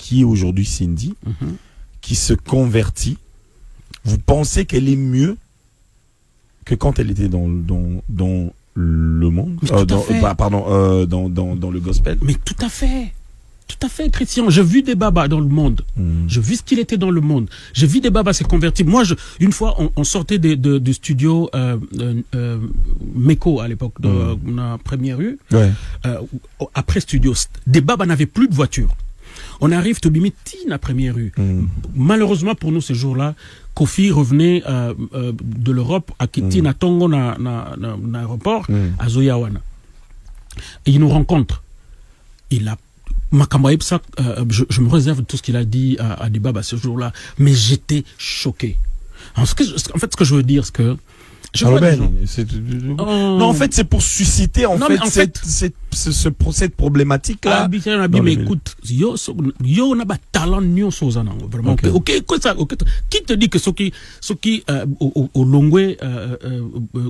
qui est aujourd'hui Cindy, qui se convertit, vous pensez qu'elle est mieux que quand elle était dans le monde, dans le gospel? Mais tout à fait, Christian. J'ai vu des babas dans le monde. J'ai vu ce qu'il était dans le monde. J'ai vu des babas se convertir. Moi, une fois, on sortait du studio Meko à l'époque, de la première rue. Ouais. Après studio, des babas n'avaient plus de voiture. On arrive au Bimiti, la première rue. Malheureusement pour nous, ces jours-là, Kofi revenait de l'Europe à Kitina Tongo, na aéroport, à Zoyawana. Et il nous rencontre. Il a je me réserve tout ce qu'il a dit à Dibaba ce jour-là, mais j'étais choqué. En fait, ce que je veux dire, c'est que non, en fait, c'est pour susciter cette problématique-là. Mais écoute, yo n'a pas talent vraiment. Ok, qui te dit que ceux qui au longwe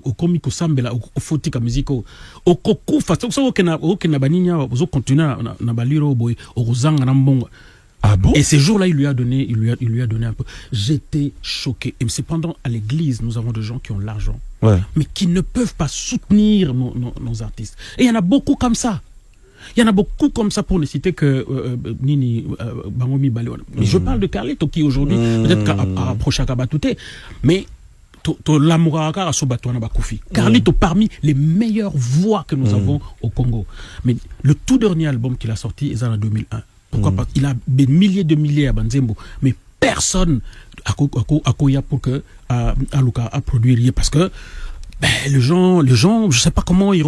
au comique au sambela au fotika musico au kokufa ceux qui na baninya au continuer na baliro boy au zanga na mbongo. Ah bon? Et ces jours-là, il lui a donné un peu. J'étais choqué. Et cependant, à l'église, nous avons des gens qui ont l'argent, mais qui ne peuvent pas soutenir nos artistes. Et il y en a beaucoup comme ça. Il y en a beaucoup comme ça, pour ne citer que Nini Bangomi Balewana. Mais je parle de Carlito qui aujourd'hui, peut-être qu'à rapprocher Kabatouté, mais Carlito parmi les meilleures voix que nous avons au Congo. Mais le tout dernier album qu'il a sorti est en 2001. Pourquoi pas? Il a des milliers de milliers à Banzembo, mais personne à Koya pour que Aluka a produit, parce que les gens, je sais pas comment ils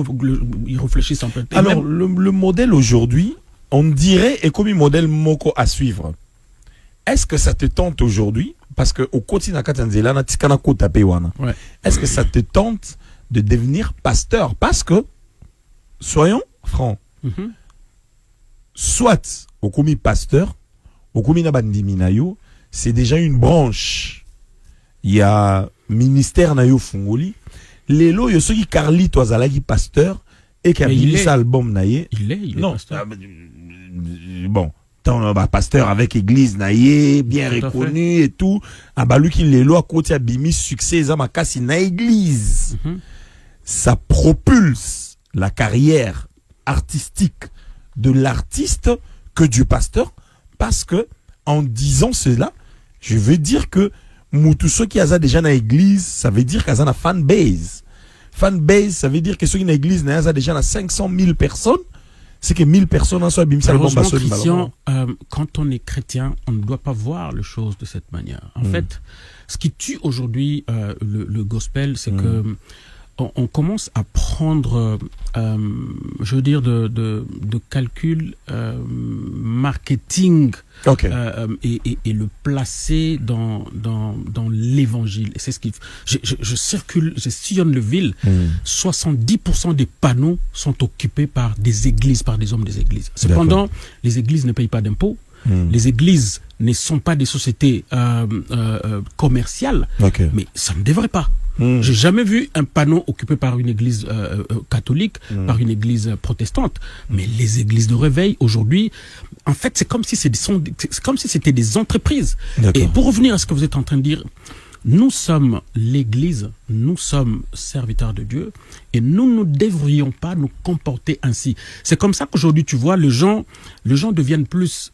réfléchissent en fait. Alors le modèle aujourd'hui, on dirait est comme un modèle Moko à suivre. Est-ce que ça te tente aujourd'hui? Parce que au quotidien est-ce que ça te tente de devenir pasteur? Parce que soyons francs. Soit au commis pasteur, au commis nabandimi nayo, c'est déjà une branche. Il y a ministère nayo fungoli. Lelo yo soki Carlito azalaki pasteur et qui a mis cet album naye. Il est non, pasteur. Bon, tant pasteur avec église naye, bien reconnu et tout. Abalu ki lelo à côté a bimi succès za makasi na église. Ça propulse la carrière artistique de l'artiste que du pasteur, parce que en disant cela, je veux dire que ceux qui ont déjà dans l'église, ça veut dire qu'ils ont une fanbase. Fanbase, ça veut dire que ceux qui ont dans l'église, ils ont déjà 500 000 personnes. C'est que 1000 personnes en sont abîmées. Christian, quand on est chrétien, on ne doit pas voir les choses de cette manière. En fait, ce qui tue aujourd'hui le gospel, c'est que on commence à prendre, je veux dire, de calcul marketing et le placer dans l'évangile. Et c'est ce qui, je circule, je sillonne le ville. 70% des panneaux sont occupés par des églises, par des hommes des églises. Cependant, les églises ne payent pas d'impôts. Les églises ne sont pas des sociétés commerciales, mais ça ne devrait pas. J'ai jamais vu un panneau occupé par une église catholique, par une église protestante. Mais les églises de réveil aujourd'hui, en fait, c'est comme si c'était des entreprises. Et pour revenir à ce que vous êtes en train de dire, nous sommes l'église, nous sommes serviteurs de Dieu, et nous ne devrions pas nous comporter ainsi. C'est comme ça qu'aujourd'hui, tu vois, les gens deviennent plus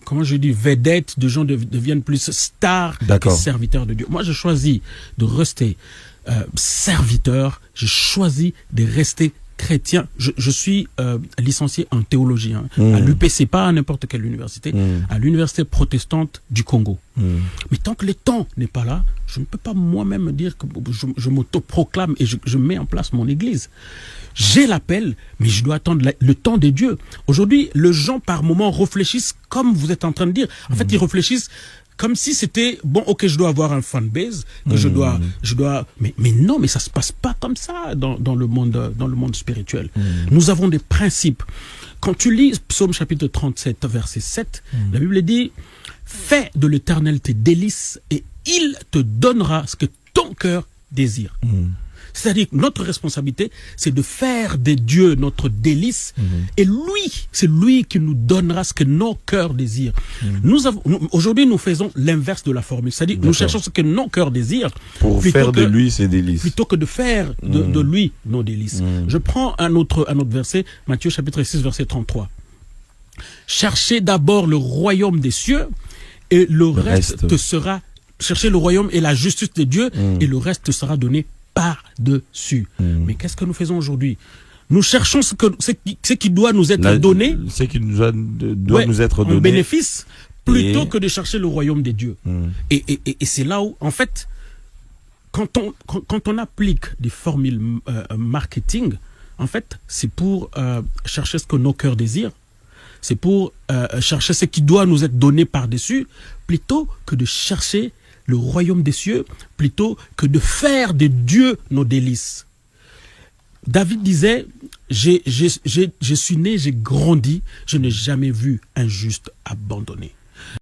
comment je dis, vedettes, de gens deviennent plus stars que serviteurs de Dieu. Moi, j'ai choisi de rester serviteur, j'ai choisi de rester chrétien. Je suis licencié en théologie, à l'UPC, pas à n'importe quelle université, à l'université protestante du Congo. Mais tant que le temps n'est pas là, je ne peux pas moi-même dire que je m'autoproclame et je mets en place mon église. J'ai l'appel, mais je dois attendre le temps de Dieu. Aujourd'hui, les gens par moments réfléchissent comme vous êtes en train de dire. En fait, ils réfléchissent comme si c'était bon, ok, je dois avoir un fanbase, que je dois, mais non, mais ça se passe pas comme ça dans le monde spirituel. Nous avons des principes. Quand tu lis Psaume chapitre 37, verset 7, la Bible dit, fais de l'Éternel tes délices et il te donnera ce que ton cœur désire. C'est-à-dire que notre responsabilité, c'est de faire des dieux notre délice. Et lui, c'est lui qui nous donnera ce que nos cœurs désirent. Aujourd'hui, nous faisons l'inverse de la formule. C'est-à-dire nous cherchons ce que nos cœurs désirent. Pour faire de lui ses délices. Plutôt que de faire de lui nos délices. Je prends un autre verset, Matthieu chapitre 6, verset 33. Cherchez d'abord le royaume des cieux et le reste te sera... Cherchez le royaume et la justice de Dieu et le reste te sera donné par-dessus. Mais qu'est-ce que nous faisons aujourd'hui? Nous cherchons ce qui doit nous être donné. Ce qui doit nous être donné. En bénéfice, plutôt que de chercher le royaume des dieux. Et c'est là où, en fait, quand on applique des formules marketing, en fait, c'est pour chercher ce que nos cœurs désirent. C'est pour chercher ce qui doit nous être donné par-dessus, plutôt que de chercher le royaume des cieux, plutôt que de faire de Dieu nos délices. David disait, je suis né, j'ai grandi, je n'ai jamais vu un juste abandonné.